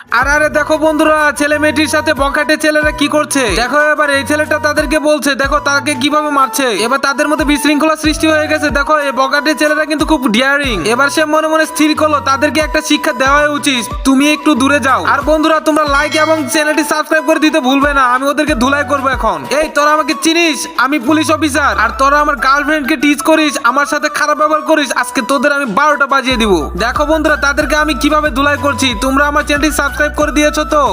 আর আরে দেখো বন্ধুরা, ছেলে মেয়েটির সাথে বখাটে ছেলেরা কি করছে দেখো। এবার এই ছেলেটা তাদেরকে বলছে দেখো তাকে কিভাবে মারছে। এবার তাদের মধ্যে বিশৃঙ্খলা সৃষ্টি হয়ে গেছে। দেখো এই বখাটে ছেলেরা কিন্তু খুব ডিয়ারিং। এবার সে মনে মনে স্থির করলো তাদেরকে একটা শিক্ষা দেওয়া উচিত, তুমি একটু দূরে যাও। আর বন্ধুরা তোমরা লাইক এবং চ্যানেলটি সাবস্ক্রাইব করে দিতে ভুলবে না, আমি ওদেরকে ধুলাই করবো এখন। এই তোরা আমাকে চিনিস, আমি পুলিশ অফিসার। আর তোরা আমার গার্লফ্রেন্ডকে টিচ করিস, আমার সাথে খারাপ ব্যবহার করিস, আজকে তোদের আমি 12টা বাজিয়ে দিব। দেখো বন্ধুরা তাদেরকে আমি কিভাবে ধুলাই করছি। তোমরা আমার চ্যানেলটি সাবস্ক্রাইব করে দিয়েছো তো?